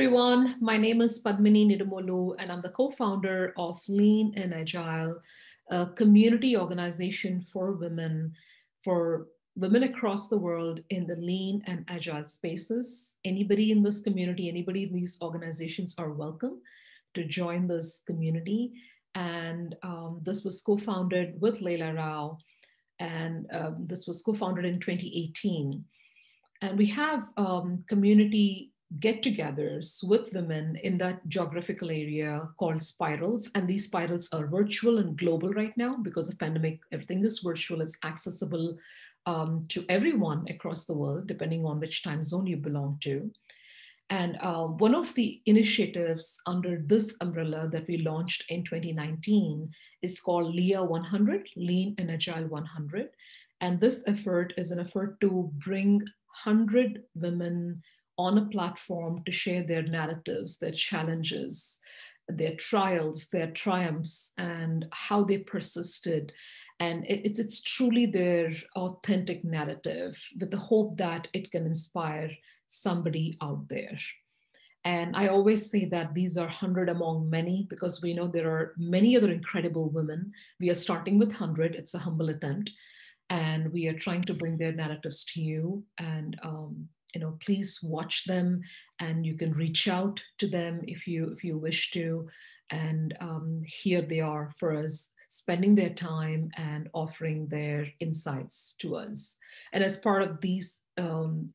everyone. My name is Padmini Nidumolu, and I'm the co-founder of Lean and Agile, a community organization for women across the world in the lean and agile spaces. Anybody in this community, anybody in these organizations are welcome to join this community. And this was co-founded with Leila Rao, and this was co-founded in 2018. And we have community get-togethers with women in that geographical area called spirals. And these spirals are virtual and global right now because of pandemic. Everything is virtual. It's accessible to everyone across the world, depending on which time zone you belong to. And one of the initiatives under this umbrella that we launched in 2019 is called LIA100, Lean and Agile 100. And this effort is an effort to bring 100 women on a platform to share their narratives, their challenges, their trials, their triumphs, and how they persisted. And it's truly their authentic narrative with the hope that it can inspire somebody out there. And I always say that these are 100 among many because we know there are many other incredible women. We are starting with 100. It's a humble attempt. And we are trying to bring their narratives to you. And please watch them, and you can reach out to them if you wish to. And here they are for us, spending their time and offering their insights to us. And as part of these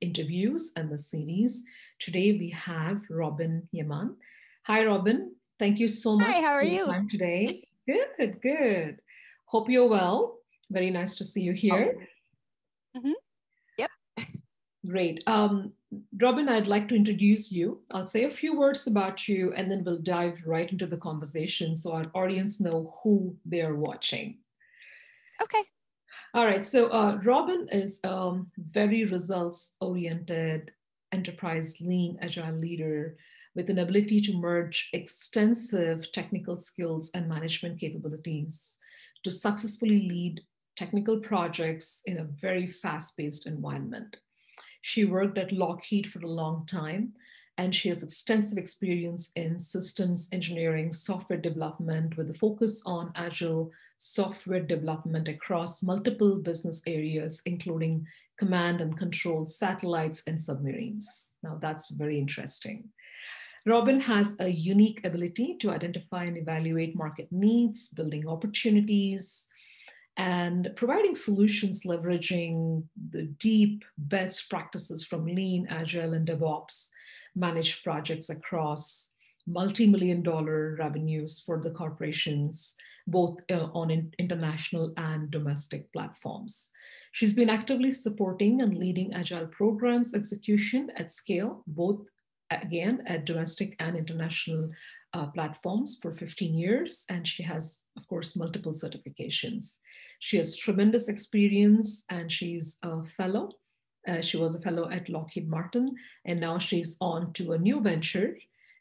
interviews and the series, today we have Robin Yeman. Hi, Robin. Thank you so much Hi, how are for your you? time today. Good, good. Hope you're well. Very nice to see you here. Oh. Mm-hmm. Yep. Great. Robin, I'd like to introduce you. I'll say a few words about you, and then we'll dive right into the conversation so our audience know who they're watching. Okay. All right. So Robin is a very results-oriented enterprise lean agile leader with an ability to merge extensive technical skills and management capabilities to successfully lead technical projects in a very fast-paced environment. She worked at Lockheed for a long time, and she has extensive experience in systems engineering, software development, with a focus on agile software development across multiple business areas, including command and control, satellites, and submarines. Now, that's very interesting. Robin has a unique ability to identify and evaluate market needs, building opportunities, and providing solutions leveraging the deep best practices from Lean, Agile, and DevOps, managed projects across multi-million-dollar revenues for the corporations, both on international and domestic platforms. She's been actively supporting and leading Agile programs execution at scale, both again at domestic and international platforms for 15 years. And she has, of course, multiple certifications. She has tremendous experience, and she's a fellow. She was a fellow at Lockheed Martin, and now she's on to a new venture,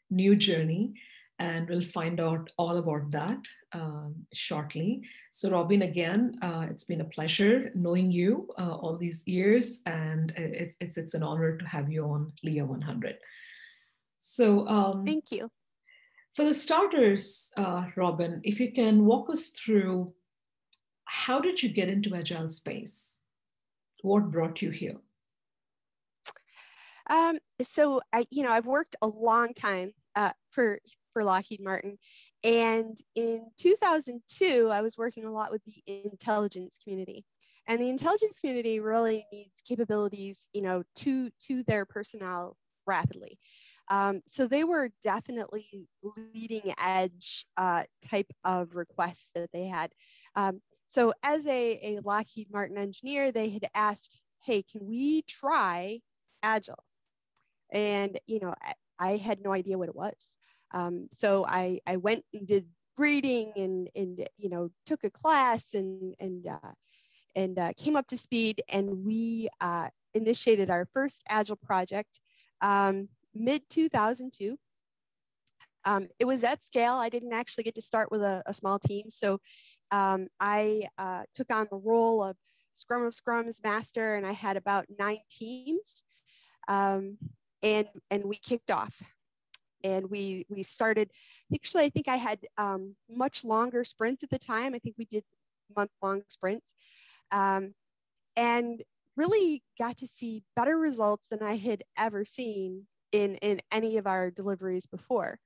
new journey, and we'll find out all about that shortly. So Robin, again, it's been a pleasure knowing you all these years, and it's an honor to have you on LIA100. So thank you. For the starters, Robin, if you can walk us through, how did you get into Agile space? What brought you here? So I've worked a long time for Lockheed Martin, and in 2002, I was working a lot with the intelligence community, and the intelligence community really needs capabilities, to their personnel rapidly. So they were definitely leading edge type of requests that they had. So as a Lockheed Martin engineer, they had asked, hey, can we try Agile? And, I had no idea what it was. So I went and did reading and took a class and came up to speed, and we initiated our first Agile project mid 2002. It was at scale. I didn't actually get to start with a small team. So I took on the role of Scrum of Scrums master, and I had about 9 teams. And we kicked off. And we started, actually, I think I had much longer sprints at the time. I think we did month-long sprints, and really got to see better results than I had ever seen in any of our deliveries before,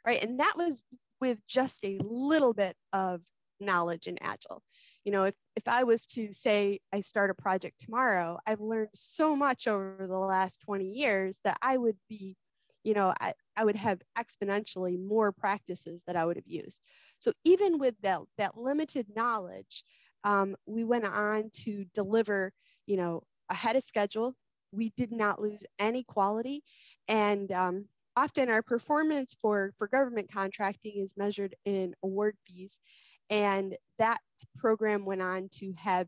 right? And that was with just a little bit of knowledge in Agile. You know, if I was to say I start a project tomorrow, I've learned so much over the last 20 years that I would be, you know, I would have exponentially more practices that I would have used. So even with that limited knowledge, we went on to deliver, you know, ahead of schedule. We did not lose any quality. And often our performance for government contracting is measured in award fees. And that program went on to have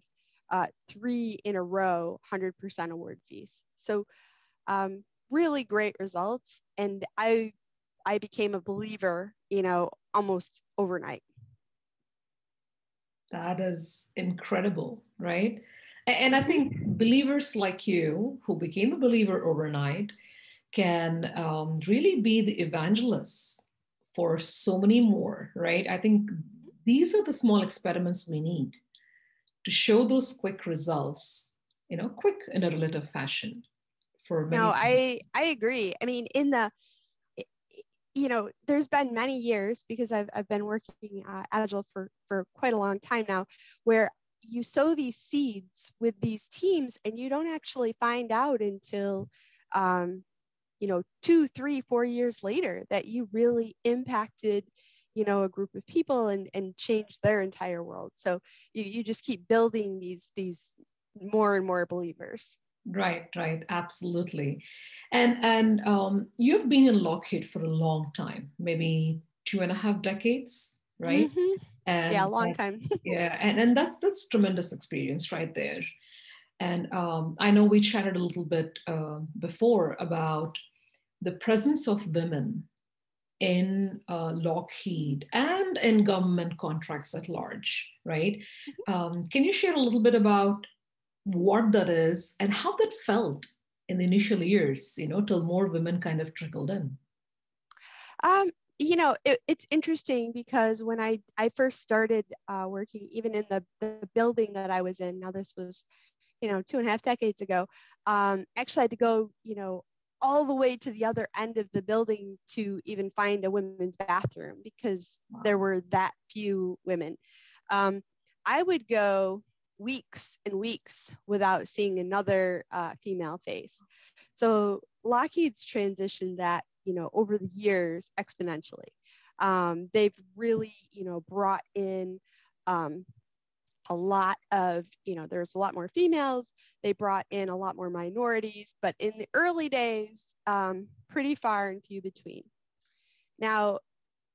3 in a row 100% award fees. So really great results. And I became a believer, you know, almost overnight. That is incredible, right? And I think believers like you, who became a believer overnight, can really be the evangelists for so many more, right? I think these are the small experiments we need to show those quick results, you know, quick in a relative fashion for No, many. I agree. I mean, you know, there's been many years, because I've been working Agile for quite a long time now, where you sow these seeds with these teams and you don't actually find out until, you know, 2, 3, 4 years later that you really impacted, you know, a group of people and changed their entire world. So you just keep building these more and more believers. Right, right, absolutely. And you've been in Lockheed for a long time, maybe 2.5 decades, right? Mm-hmm. Yeah, a And long time. yeah, and that's tremendous experience right there. And I know we chatted a little bit before about the presence of women in Lockheed and in government contracts at large, right? Can you share a little bit about what that is and how that felt in the initial years, you know, till more women kind of trickled in? You know, it's interesting because when I first started working, even in the building that I was in, now this was, you know, 2.5 decades ago, actually I had to go, you know, all the way to the other end of the building to even find a women's bathroom because there Wow. were that few women. I would go weeks and weeks without seeing another female face. So Lockheed's transitioned that, you know, over the years exponentially. They've really, you know, brought in a lot of, you know, there's a lot more females. They brought in a lot more minorities, but in the early days, pretty far and few between. Now,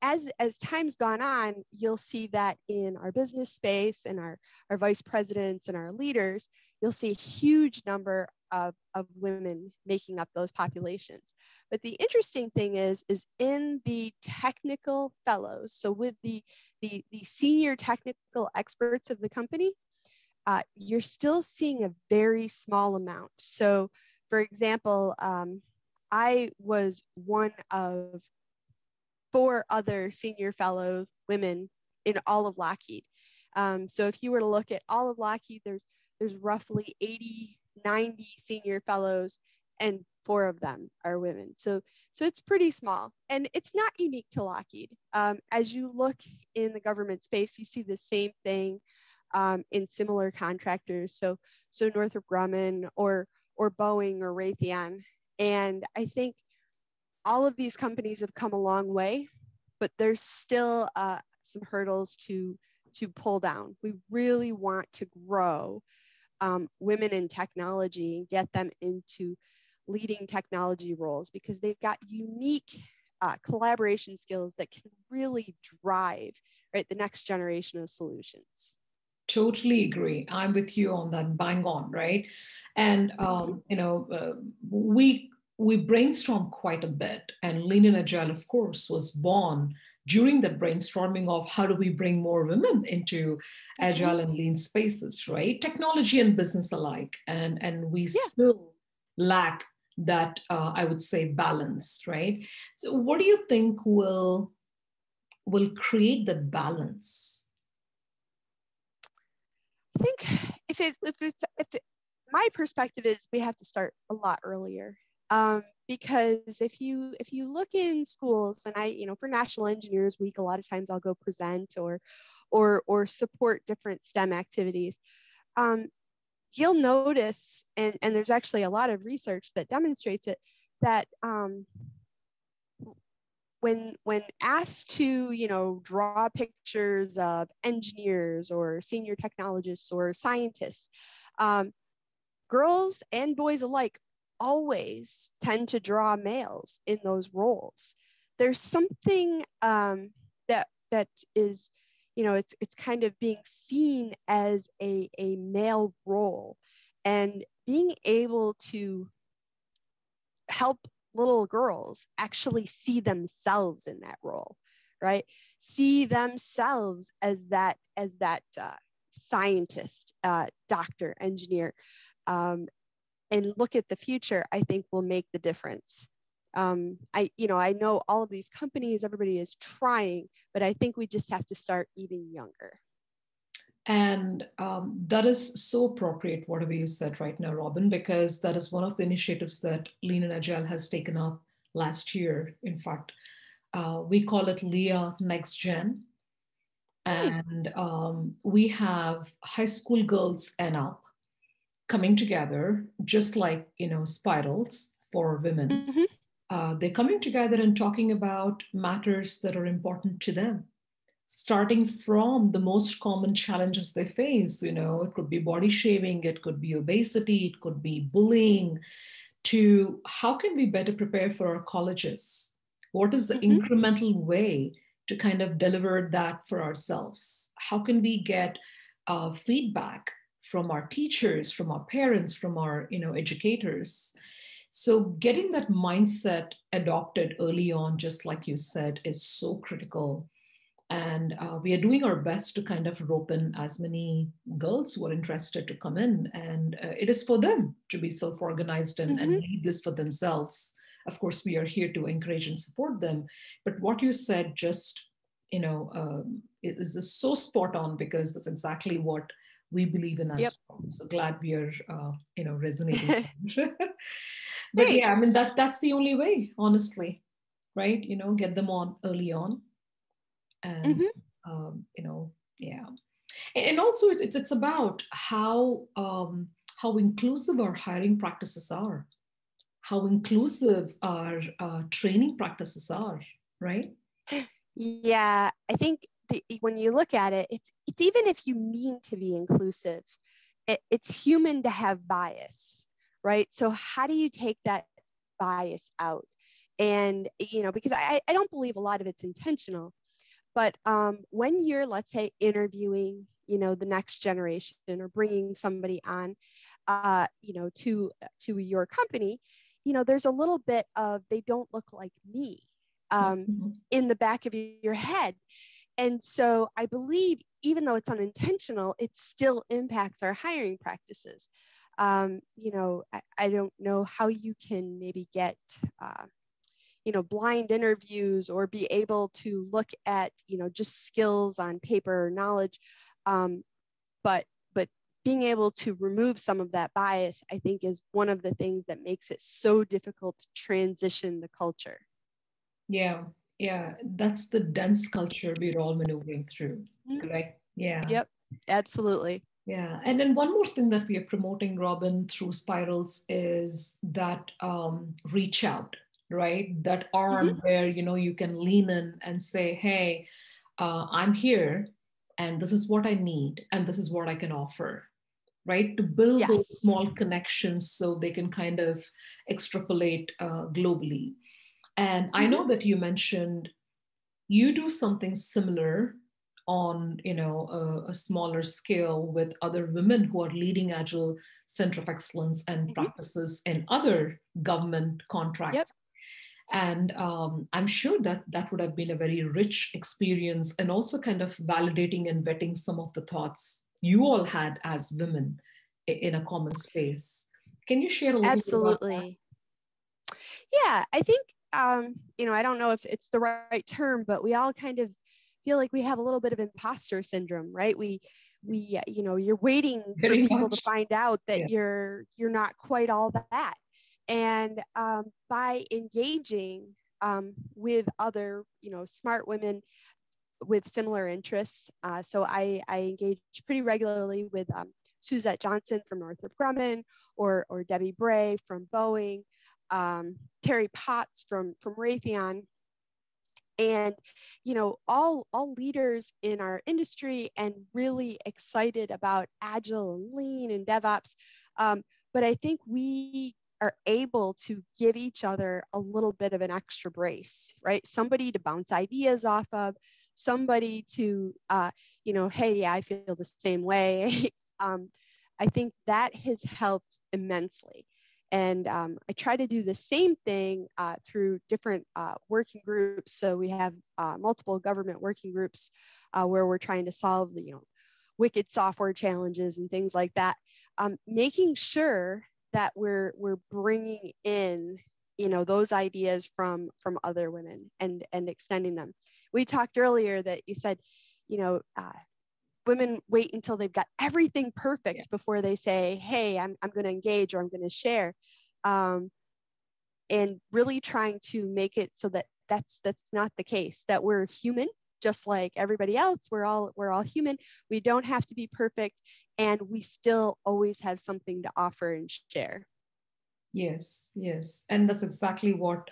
as time's gone on, you'll see that in our business space and our vice presidents and our leaders, you'll see a huge number of women making up those populations. But the interesting thing is in the technical fellows, so with the senior technical experts of the company, you're still seeing a very small amount. So for example, I was one of 4 other senior fellow women in all of Lockheed. So if you were to look at all of Lockheed, there's roughly 80, 90 senior fellows, and 4 of them are women. So it's pretty small, and it's not unique to Lockheed. As you look in the government space, you see the same thing in similar contractors. So Northrop Grumman or Boeing or Raytheon, and I think all of these companies have come a long way, but there's still some hurdles to pull down. We really want to grow women in technology and get them into leading technology roles because they've got unique collaboration skills that can really drive, right, the next generation of solutions. Totally agree. I'm with you on that, bang on, right? And Mm-hmm. you know, we brainstorm quite a bit, and Lean and Agile, of course, was born during that brainstorming of how do we bring more women into Mm-hmm. agile and lean spaces, right? Technology and business alike, and we Yeah. still lack that I would say balanced, right? So what do you think will create that balance? I think my perspective is we have to start a lot earlier. Because if you look in schools, and for National Engineers Week, a lot of times I'll go present or support different STEM activities. You'll notice, and there's actually a lot of research that demonstrates it, that when asked to draw pictures of engineers or senior technologists or scientists, girls and boys alike always tend to draw males in those roles. There's something that is, it's kind of being seen as a male role, and being able to help little girls actually see themselves in that role, right? See themselves as that scientist, doctor, engineer, and look at the future, I think will make the difference. I know all of these companies, everybody is trying, but I think we just have to start even younger. And that is so appropriate, whatever you said right now, Robin, because that is one of the initiatives that Lean and Agile has taken up last year. In fact, we call it LIA Next Gen. And we have high school girls and up coming together, just like, spirals for women. They're coming together and talking about matters that are important to them, starting from the most common challenges they face. It could be body shaming, it could be obesity, it could be bullying, to how can we better prepare for our colleges? What is the incremental way to kind of deliver that for ourselves? How can we get feedback from our teachers, from our parents, from our educators? So getting that mindset adopted early on, just like you said, is so critical. And we are doing our best to kind of rope in as many girls who are interested to come in. And it is for them to be self-organized and lead this for themselves. Of course, we are here to encourage and support them. But what you said just, is so spot on, because that's exactly what we believe in as well. So glad we are, resonating. But yeah, I mean, that's the only way, honestly, right? Get them on early on. And yeah, and also it's about how inclusive our hiring practices are, how inclusive our training practices are, right? Yeah, I think when you look at it, it's even if you mean to be inclusive, it's human to have bias, right? So how do you take that bias out? And because I don't believe a lot of it's intentional. But when you're, let's say, interviewing, the next generation, or bringing somebody on, to your company, there's a little bit of they don't look like me in the back of your head. And so I believe, even though it's unintentional, it still impacts our hiring practices. I don't know how you can maybe get blind interviews, or be able to look at, just skills on paper or knowledge. But being able to remove some of that bias, I think, is one of the things that makes it so difficult to transition the culture. Yeah. That's the dense culture we're all maneuvering through, correct? Yeah. Yep, absolutely. Yeah. And then one more thing that we are promoting, Robin, through Spirals is that reach out, right? That arm where, you can lean in and say, hey, I'm here and this is what I need and this is what I can offer, right? To build those small connections so they can kind of extrapolate globally. And I know that you mentioned you do something similar on a smaller scale with other women who are leading Agile Center of Excellence and practices in other government contracts. And I'm sure that would have been a very rich experience, and also kind of validating and vetting some of the thoughts you all had as women in a common space. Can you share a little bit about that? Yeah, I think, I don't know if it's the right term, but we all kind of feel like we have a little bit of imposter syndrome, right? You're waiting for Very people to much. find out that Yes. you're not quite all that. And by engaging with other, smart women with similar interests. So I engage pretty regularly with Suzette Johnson from Northrop Grumman, or Debbie Bray from Boeing, Terry Potts from Raytheon, and all leaders in our industry and really excited about Agile and Lean and DevOps. But I think we are able to give each other a little bit of an extra brace, right? Somebody to bounce ideas off of, somebody to, hey, yeah, I feel the same way. I think that has helped immensely. And I try to do the same thing through different working groups. So we have multiple government working groups where we're trying to solve the, wicked software challenges and things like that. Making sure that we're bringing in, those ideas from other women and extending them. We talked earlier that you said, women wait until they've got everything perfect Yes. before they say, hey, I'm going to engage or I'm going to share. And really trying to make it so that that's not the case, that we're human, just like everybody else. We're all human. We don't have to be perfect, and we still always have something to offer and share. Yes, yes. And that's exactly what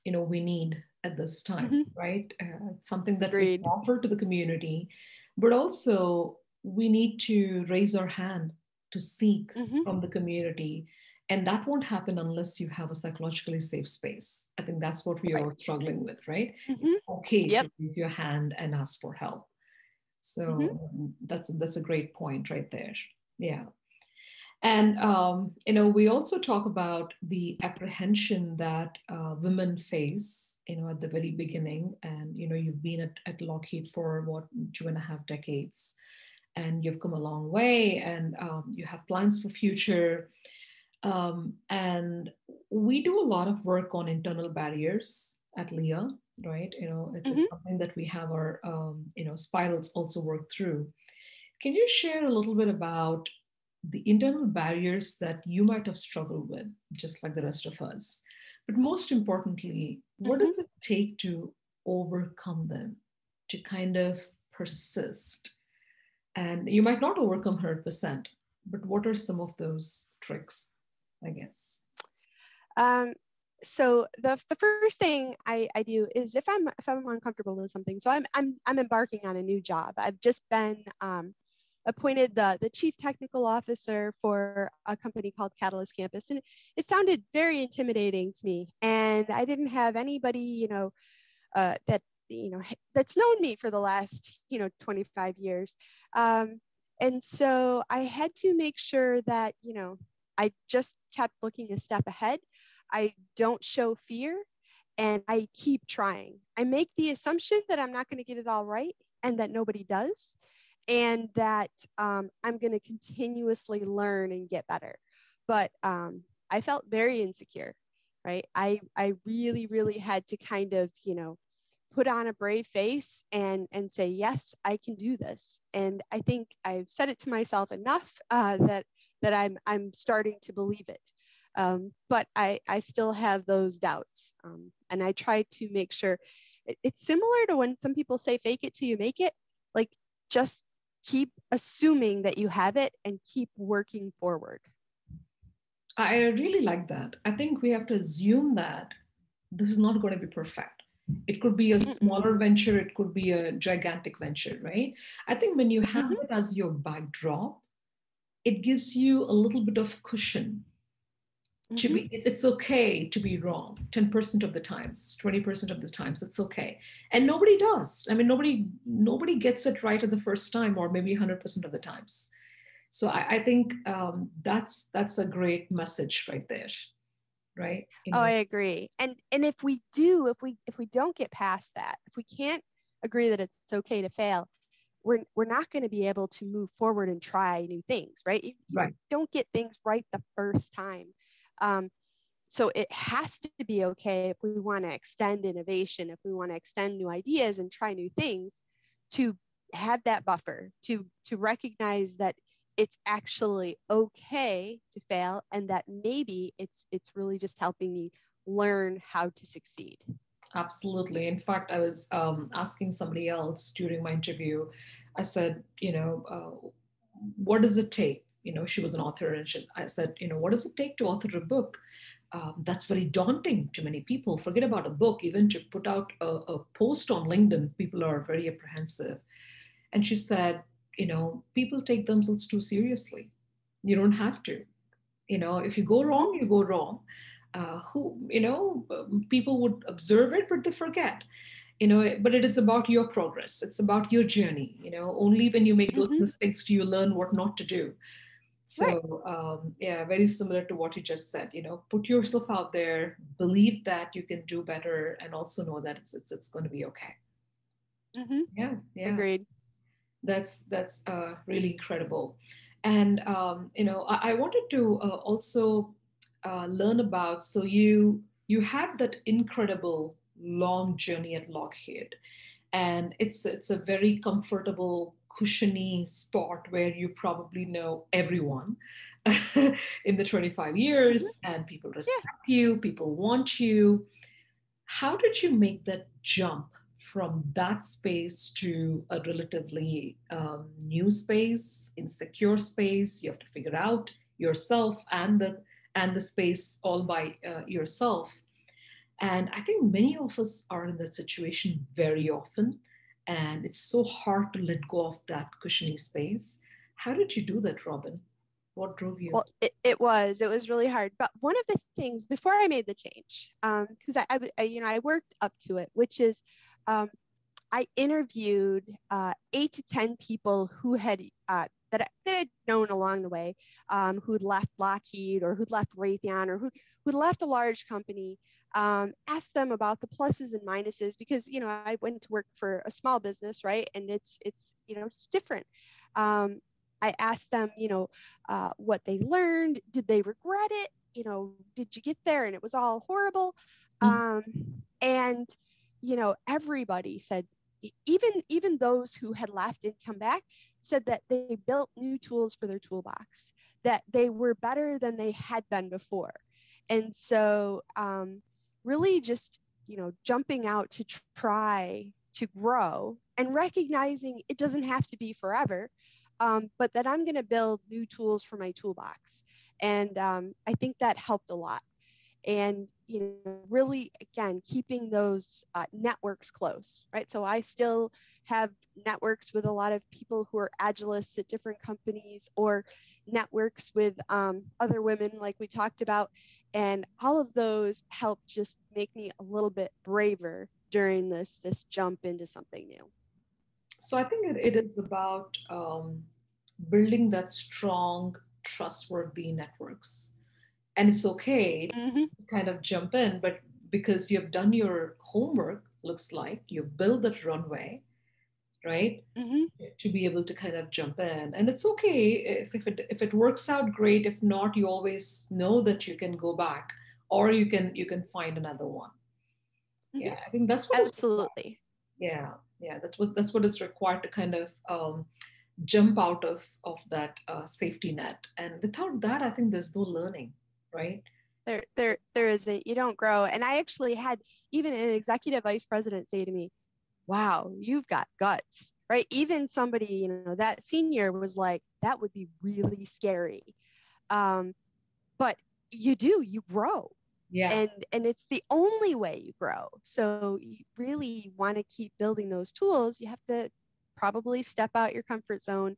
we need at this time, Mm-hmm. right? It's something that we can Agreed. offer to the community, but also we need to raise our hand to seek Mm-hmm. from the community. And that won't happen unless you have a psychologically safe space. I think that's what we are Right. all struggling with, right? Mm-hmm. It's okay Yep. to raise your hand and ask for help. Mm-hmm. So that's a great point right there. Yeah. And we also talk about the apprehension that women face, at the very beginning. And you've been at Lockheed for what, 2.5 decades, and you've come a long way, and you have plans for future. And we do a lot of work on internal barriers at LIA, right? It's Mm-hmm. something that we have our spirals also work through. Can you share a little bit about the internal barriers that you might have struggled with, just like the rest of us? But most importantly, what Mm-hmm. does it take to overcome them, to kind of persist? And you might not overcome 100%, but what are some of those tricks, I guess? Um, so the first thing I do is if I'm uncomfortable with something, so I'm embarking on a new job. I've just been appointed the chief technical officer for a company called Catalyst Campus, and it sounded very intimidating to me. And I didn't have anybody, that that's known me for the last 25 years. And so I had to make sure that I just kept looking a step ahead. I don't show fear, and I keep trying. I make the assumption that I'm not going to get it all right, and that nobody does, and that I'm going to continuously learn and get better. But I felt very insecure, right? I really, really had to kind of, put on a brave face and say, yes, I can do this. And I think I've said it to myself enough that I'm starting to believe it. But I still have those doubts. And I try to make sure it's similar to when some people say, fake it till you make it. Like, just keep assuming that you have it and keep working forward. I really like that. I think we have to assume that this is not going to be perfect. It could be a Mm-mm. smaller venture, it could be a gigantic venture, right? I think when you have Mm-hmm. it as your backdrop, it gives you a little bit of cushion to Mm-hmm. be, it's okay to be wrong 10% of the times, 20% of the times, it's okay. And nobody does. I mean, nobody gets it right at the first time, or maybe 100% of the times. So I think that's a great message right there, right? Oh, I agree. And if we don't get past that, if we can't agree that it's okay to fail, we're not going to be able to move forward and try new things, right? You Right. don't get things right the first time. Um, So it has to be okay if we want to extend innovation, if we want to extend new ideas and try new things, to have that buffer, to recognize that it's actually okay to fail, and that maybe it's really just helping me learn how to succeed. Absolutely. In fact, I was asking somebody else during my interview. I said, what does it take? She was an author, and I said, what does it take to author a book? That's very daunting to many people. Forget about a book, even to put out a post on LinkedIn, people are very apprehensive. And she said, people take themselves too seriously. You don't have to. If you go Mm-hmm. wrong, you go wrong. People would observe it, but they forget. But it is about your progress. It's about your journey. Only when you make those Mm-hmm. mistakes do you learn what not to do. Right. So yeah, very similar to what you just said. Put yourself out there, believe that you can do better, and also know that it's going to be okay. Mm-hmm. Yeah, yeah. Agreed. That's really incredible. And I wanted to also learn about. So you had that incredible long journey at Lockheed, and it's a very comfortable, cushiony spot where you probably know everyone in the 25 Mm-hmm. years, and people Yeah. respect you, people want you. How did you make that jump from that space to a relatively new space, insecure space? You have to figure out yourself and the space all by yourself. And I think many of us are in that situation very often, and it's so hard to let go of that cushiony space. How did you do that, Robin? What drove you? Well, it was really hard. But one of the things before I made the change, because I worked up to it, which is um, I interviewed 8 to 10 people who had that I'd known along the way, who'd left Lockheed or who'd left Raytheon or who'd left a large company. Asked them about the pluses and minuses because I went to work for a small business, right? And it's different. Um, I asked them, what they learned. Did they regret it? Did you get there and it was all horrible? Mhm. Um, and everybody said, even those who had left and come back said that they built new tools for their toolbox, that they were better than they had been before. And so really just jumping out to try to grow and recognizing it doesn't have to be forever, but that I'm going to build new tools for my toolbox. And I think that helped a lot. And really, again, keeping those networks close, right? So I still have networks with a lot of people who are agilists at different companies, or networks with other women like we talked about, and all of those help just make me a little bit braver during this jump into something new. So I think it is about building that strong, trustworthy networks. And it's okay Mm-hmm. to kind of jump in, but because you've done your homework, looks like you've built that runway, right? Mm-hmm. To be able to kind of jump in. And it's okay if it works out, great. If not, you always know that you can go back, or you can find another one. Mm-hmm. Yeah, I think that's what is required. Absolutely. Yeah, yeah, that's what is required to kind of jump out of that safety net. And without that, I think there's no learning, right? There isn't. You don't grow. And I actually had even an executive vice president say to me, wow, you've got guts, right? Even somebody, that senior was like, that would be really scary. Um, but you grow. Yeah, And it's the only way you grow. So you really want to keep building those tools. You have to probably step out your comfort zone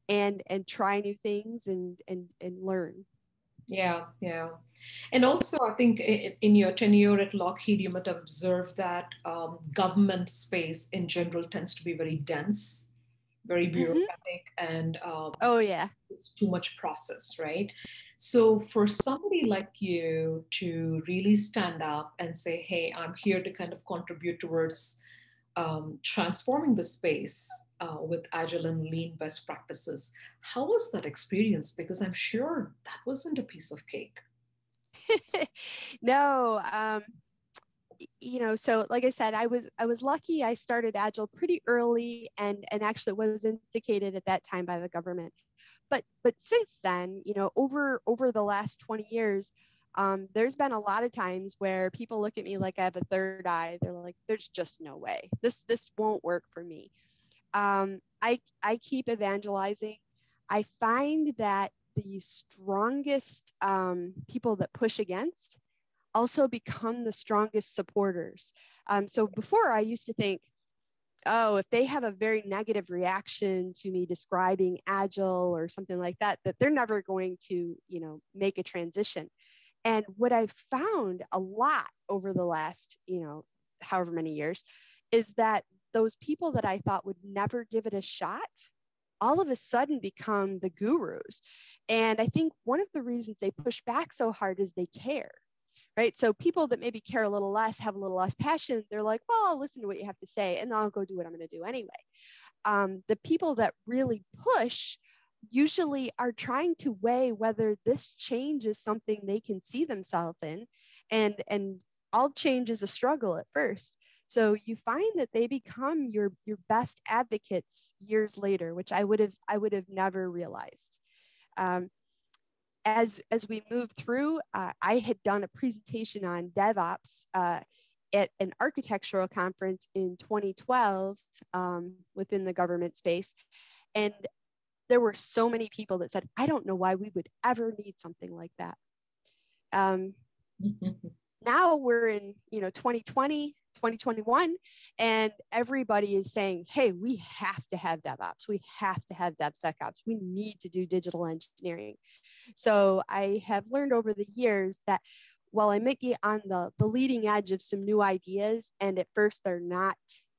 and try new things and learn. yeah, yeah. And also, I think in your tenure at Lockheed, you might have observed that government space in general tends to be very dense, very Mm-hmm. bureaucratic, and Oh yeah. it's too much process, right? So for somebody like you to really stand up and say, hey, I'm here to kind of contribute towards transforming the space with agile and lean best practices, how was that experience? Because I'm sure that wasn't a piece of cake. No, so like I said, I was lucky. I started Agile pretty early, and actually was instigated at that time by the government. But since then, over the last 20 years, there's been a lot of times where people look at me like I have a third eye. They're like, "There's just no way. This won't work for me." I keep evangelizing. I find that the strongest people that push against also become the strongest supporters. So before I used to think, oh, if they have a very negative reaction to me describing Agile or something like that, that they're never going to, make a transition. And what I've found a lot over the last, however many years, is that those people that I thought would never give it a shot all of a sudden become the gurus. And I think one of the reasons they push back so hard is they care, right? So people that maybe care a little less, have a little less passion, they're like, well, I'll listen to what you have to say and I'll go do what I'm going to do anyway. The people that really push usually are trying to weigh whether this change is something they can see themselves in, and all change is a struggle at first. So you find that they become your best advocates years later, which I would have never realized. As we moved through, I had done a presentation on DevOps at an architectural conference in 2012 within the government space. And there were so many people that said, I don't know why we would ever need something like that. Now we're in 2020, 2021, and everybody is saying, hey, we have to have DevOps. We have to have DevSecOps. We need to do digital engineering. So I have learned over the years that while I may be on the leading edge of some new ideas, and at first they're not,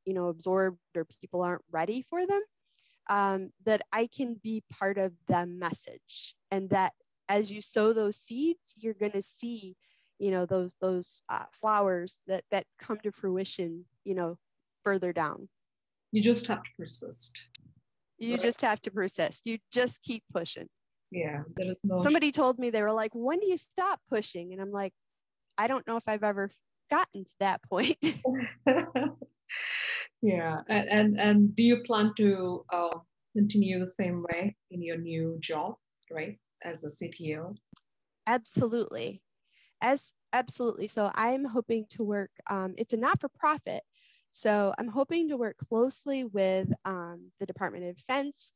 absorbed or people aren't ready for them, that I can be part of the message, and that as you sow those seeds, you're going to see, those flowers that come to fruition, further down. You just have to persist. You just have to persist. You just keep pushing. Yeah, there is no. Somebody told me, they were like, when do you stop pushing? And I'm like, I don't know if I've ever gotten to that point. Yeah, and do you plan to continue the same way in your new job, right, as a CTO? Absolutely. Absolutely. So I'm hoping to work, it's a not-for-profit. So I'm hoping to work closely with the Department of Defense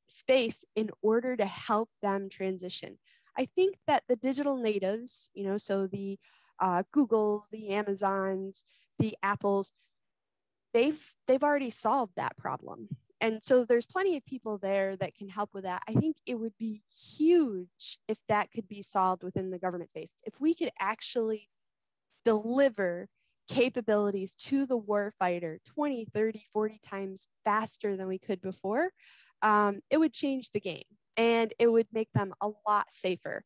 space in order to help them transition. I think that the digital natives, so the Googles, the Amazons, the Apples, they've already solved that problem. And so there's plenty of people there that can help with that. I think it would be huge if that could be solved within the government space. If we could actually deliver capabilities to the warfighter 20, 30, 40 times faster than we could before, it would change the game and it would make them a lot safer.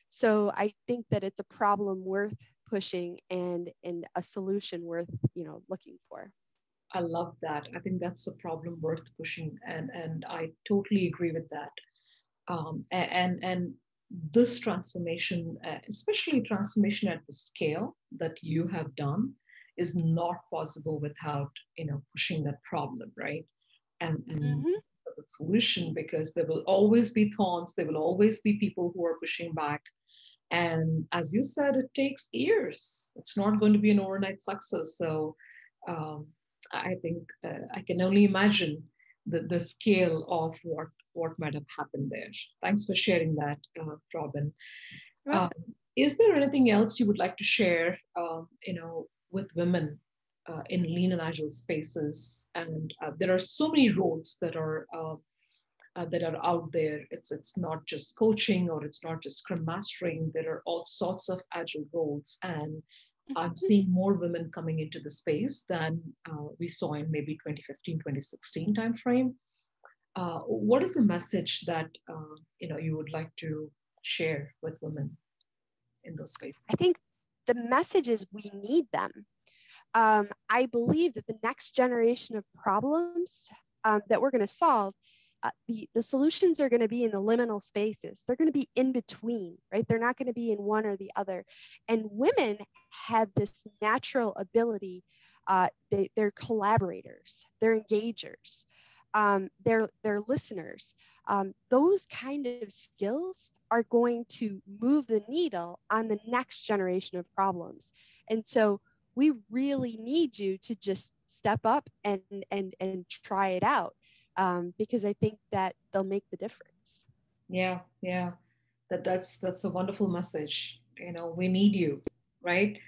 So I think that it's a problem worth pushing and a solution worth, looking for. I love that. I think that's a problem worth pushing, and I totally agree with that. And this transformation, especially transformation at the scale that you have done, is not possible without pushing that problem, right? And the solution, because there will always be thorns, there will always be people who are pushing back. And as you said, it takes years. It's not going to be an overnight success. So I think I can only imagine the scale of what might have happened there. Thanks for sharing that, Robin. Is there anything else you would like to share, with women in Lean and Agile spaces? And there are so many roles that are out there. It's not just coaching, or it's not just Scrum Mastering. There are all sorts of Agile roles, and I'm seeing more women coming into the space than we saw in maybe 2015, 2016 timeframe. What is the message that you would like to share with women in those spaces? I think the message is we need them. I believe that the next generation of problems that we're going to solve the solutions are going to be in the liminal spaces. They're going to be in between, right? They're not going to be in one or the other. And women have this natural ability. They're collaborators, they're engagers, they're listeners. Those kind of skills are going to move the needle on the next generation of problems. And so we really need you to just step up and try it out, because I think that they'll make the difference. Yeah, yeah. That's a wonderful message. You know, we need you, right?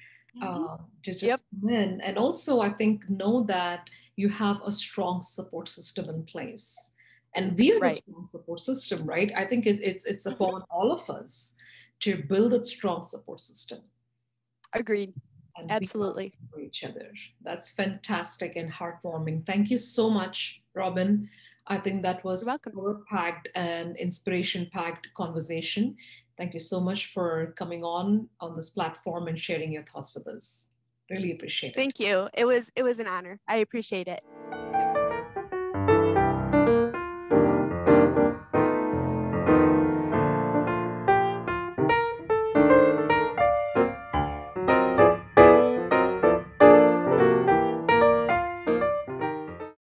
Mm-hmm. To Yep. just come in. And also, I think, know that you have a strong support system in place. And we have a Right. strong support system, right? I think it's Mm-hmm. upon all of us to build a strong support system Agreed. and be around Absolutely. for each other. That's fantastic and heartwarming. Thank you so much, Robin. I think that You're was welcome. power-packed and inspiration-packed conversation. Thank you so much for coming on this platform and sharing your thoughts with us. Really appreciate it. Thank you. It was an honor. I appreciate it.